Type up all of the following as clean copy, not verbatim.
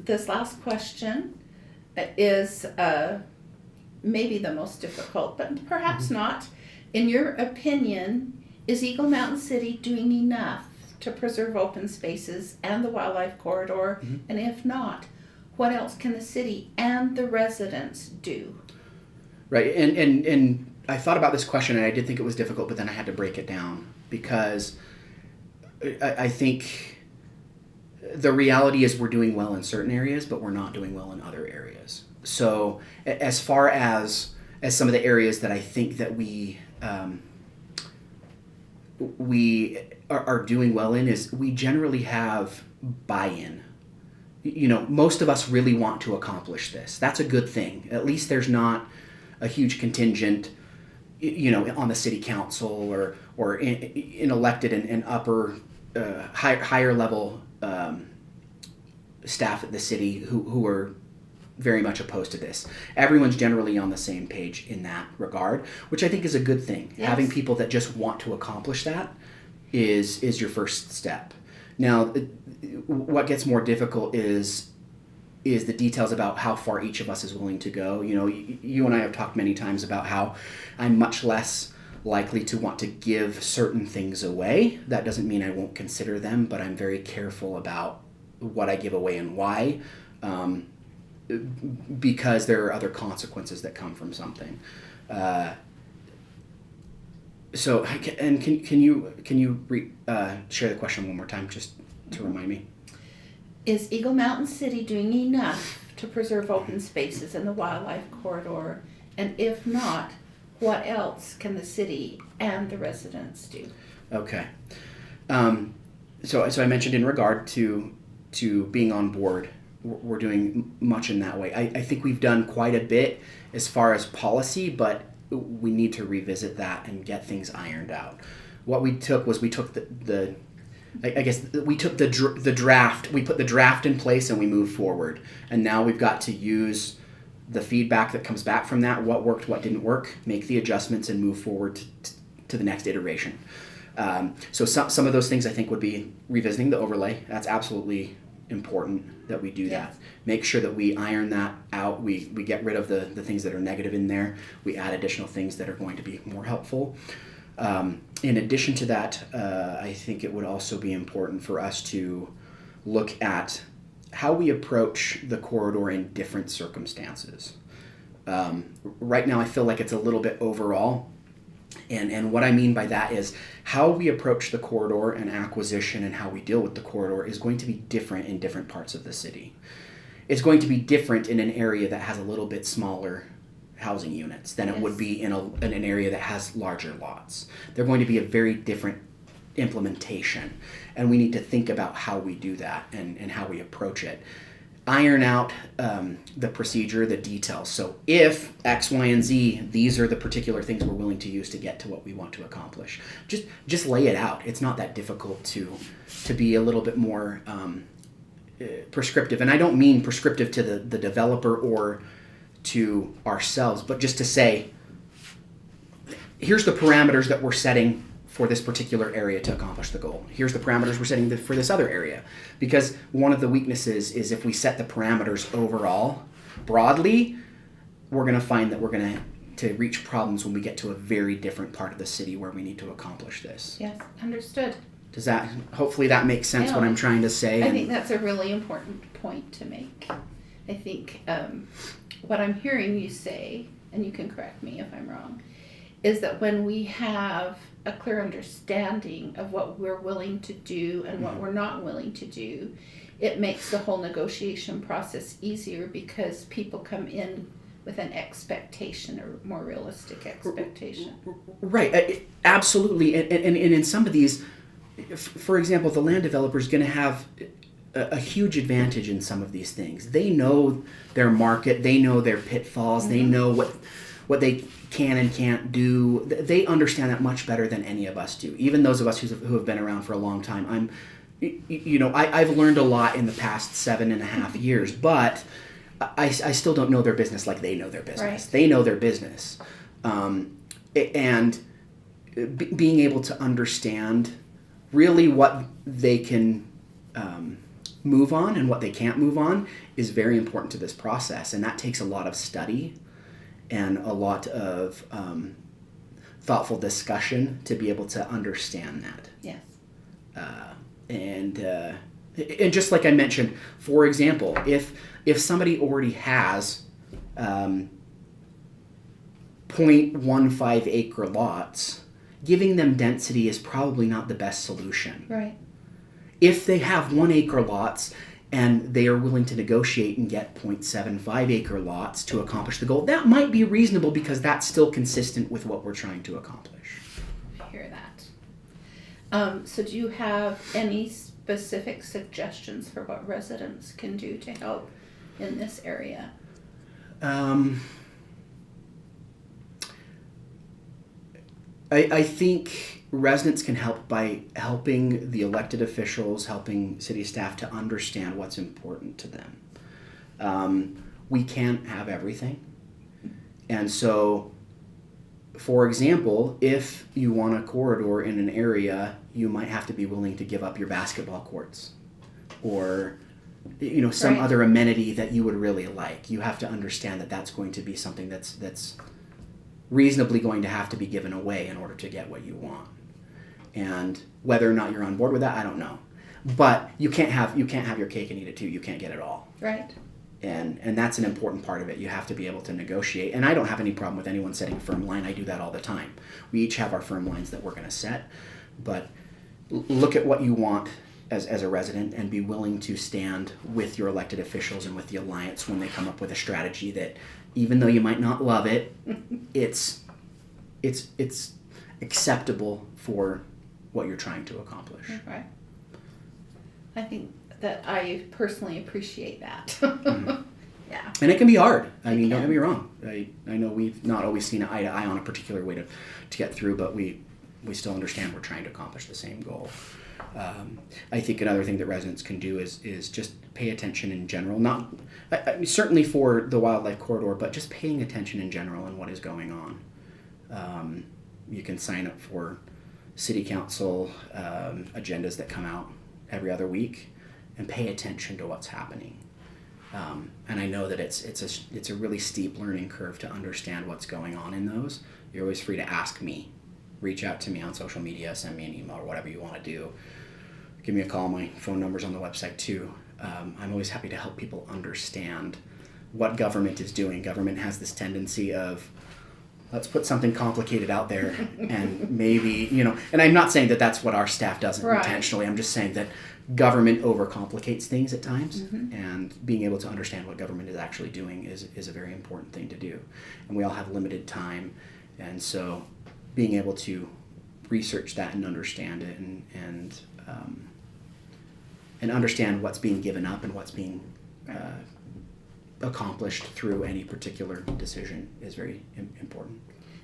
this last question is maybe the most difficult, but perhaps not. In your opinion, is Eagle Mountain City doing enough to preserve open spaces and the wildlife corridor? Mm-hmm. And if not, what else can the city and the residents do? Right, and I thought about this question, and I did think it was difficult, but then I had to break it down because I think the reality is we're doing well in certain areas, but we're not doing well in other areas. So as far as some of the areas that I think that we are doing well in is we generally have buy-in. You know, most of us really want to accomplish this. That's a good thing. At least there's not a huge contingent, you know, on the city council or in elected and upper higher level staff at the city who are very much opposed to this. Everyone's generally on the same page in that regard, which I think is a good thing. Yes. Having people that just want to accomplish that is your first step. Now, what gets more difficult is the details about how far each of us is willing to go. You know, you and I have talked many times about how I'm much less likely to want to give certain things away. That doesn't mean I won't consider them, but I'm very careful about what I give away and why, because there are other consequences that come from something. So, and can you share the question one more time, just to remind me? Is Eagle Mountain City doing enough to preserve open spaces in the wildlife corridor? And if not, what else can the city and the residents do? Okay. So I mentioned in regard to being on board, we're doing much in that way. I think we've done quite a bit as far as policy, but we need to revisit that and get things ironed out. What we took was we took the draft, we put the draft in place and we moved forward. And now we've got to use the feedback that comes back from that, what worked, what didn't work, make the adjustments and move forward to the next iteration. So some of those things I think would be revisiting the overlay. That's absolutely important that we do that. Make sure that we iron that out. We get rid of the things that are negative in there. We add additional things that are going to be more helpful. In addition to that, I think it would also be important for us to look at how we approach the corridor in different circumstances. Right now I feel like it's a little bit overall. And what I mean by that is how we approach the corridor and acquisition and how we deal with the corridor is going to be different in different parts of the city. It's going to be different in an area that has a little bit smaller housing units than it would be in an area that has larger lots. They're going to be a very different implementation, and we need to think about how we do that and how we approach it. Iron out the procedure, the details. So if X, Y, and Z, these are the particular things we're willing to use to get to what we want to accomplish. Just lay it out. It's not that difficult to be a little bit more prescriptive. And I don't mean prescriptive to the developer or to ourselves, but just to say, here's the parameters that we're setting for this particular area to accomplish the goal. Here's the parameters we're setting for this other area. Because one of the weaknesses is if we set the parameters overall, broadly, we're going to find that we're going to reach problems when we get to a very different part of the city where we need to accomplish this. Yes, understood. Does that, hopefully that makes sense what I'm trying to say. I think that's a really important point to make. I think what I'm hearing you say, and you can correct me if I'm wrong, is that when we have a clear understanding of what we're willing to do and what we're not willing to do, it makes the whole negotiation process easier because people come in with an expectation, a more realistic expectation. Right, absolutely. And in some of these, for example, the land developer is going to have a huge advantage in some of these things. They know their market, they know their pitfalls, they know what they can and can't do. They understand that much better than any of us do. Even those of us who have been around for a long time. I've learned a lot in the past 7.5 years, but I still don't know their business like they know their business. Right. They know their business. And being able to understand really what they can move on and what they can't move on is very important to this process. And that takes a lot of study and a lot of thoughtful discussion to be able to understand that. Yes. And just like I mentioned, for example, if somebody already has 0.15 acre lots, giving them density is probably not the best solution. Right. If they have 1 acre lots and they are willing to negotiate and get 0.75 acre lots to accomplish the goal, that might be reasonable because that's still consistent with what we're trying to accomplish. I hear that. So do you have any specific suggestions for what residents can do to help in this area? I think residents can help by helping the elected officials, helping city staff to understand what's important to them. We can't have everything. And so, for example, if you want a corridor in an area, you might have to be willing to give up your basketball courts or some Right. other amenity that you would really like. You have to understand that that's going to be something that's reasonably going to have to be given away in order to get what you want. And whether or not you're on board with that, I don't know. But you can't have your cake and eat it too. You can't get it all. Right. And that's an important part of it. You have to be able to negotiate. And I don't have any problem with anyone setting a firm line. I do that all the time. We each have our firm lines that we're going to set. But look at what you want as a resident and be willing to stand with your elected officials and with the alliance when they come up with a strategy that, even though you might not love it, it's acceptable for what you're trying to accomplish. Right. I think that I personally appreciate that. Mm-hmm. Yeah. And it can be hard. I mean, can. don't get me wrong. I know we've not always seen eye to eye on a particular way to get through, but we still understand we're trying to accomplish the same goal. I think another thing that residents can do is just pay attention in general. Not certainly for the wildlife corridor, but just paying attention in general and what is going on. You can sign up for city council agendas that come out every other week and pay attention to what's happening. And I know that it's a really steep learning curve to understand what's going on in those. You're always free to ask me. Reach out to me on social media, send me an email, or whatever you want to do. Give me a call. My phone number's on the website too. I'm always happy to help people understand what government is doing. Government has this tendency of, let's put something complicated out there and maybe, and I'm not saying that that's what our staff does Right. intentionally. I'm just saying that government overcomplicates things at times, Mm-hmm. and being able to understand what government is actually doing is a very important thing to do. And we all have limited time, and so being able to research that and understand it and understand what's being given up and what's being accomplished through any particular decision is very important.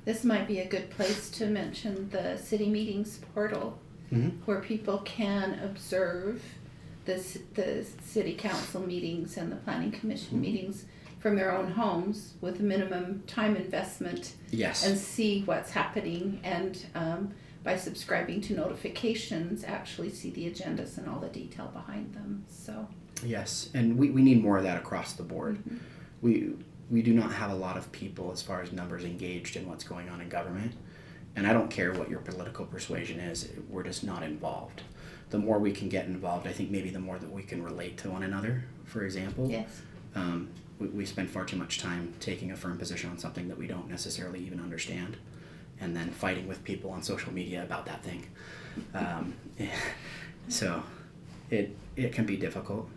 This might be a good place to mention the city meetings portal, Mm-hmm. where people can observe the city council meetings and the planning commission meetings from their own homes with minimum time investment. Yes. And see what's happening, and by subscribing to notifications, actually see the agendas and all the detail behind them. So Yes, and we need more of that across the board. Mm-hmm. We do not have a lot of people as far as numbers engaged in what's going on in government. And I don't care what your political persuasion is, we're just not involved. The more we can get involved, I think maybe the more that we can relate to one another, for example. yes, We spend far too much time taking a firm position on something that we don't necessarily even understand, and then fighting with people on social media about that thing. So it can be difficult,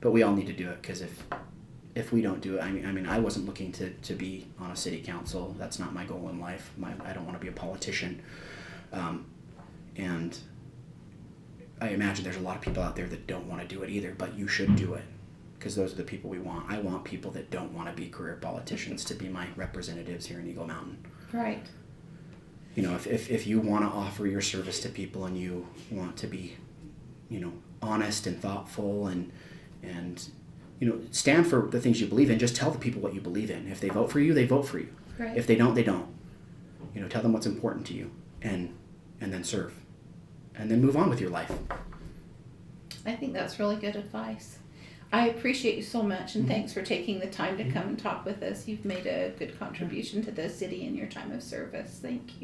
but we all need to do it, because if we don't do it, I mean, I wasn't looking to be on a city council. That's not my goal in life. I don't want to be a politician, and I imagine there's a lot of people out there that don't want to do it either. But you should do it, because those are the people we want. I want people that don't want to be career politicians to be my representatives here in Eagle Mountain. right, If you want to offer your service to people and you want to be, honest and thoughtful and stand for the things you believe in, just tell the people what you believe in. If they vote for you, they vote for you. right. If they don't, they don't. Tell them what's important to you and then serve. And then move on with your life. I think that's really good advice. I appreciate you so much, and Mhm. thanks for taking the time to come and talk with us. You've made a good contribution to the city in your time of service. Thank you.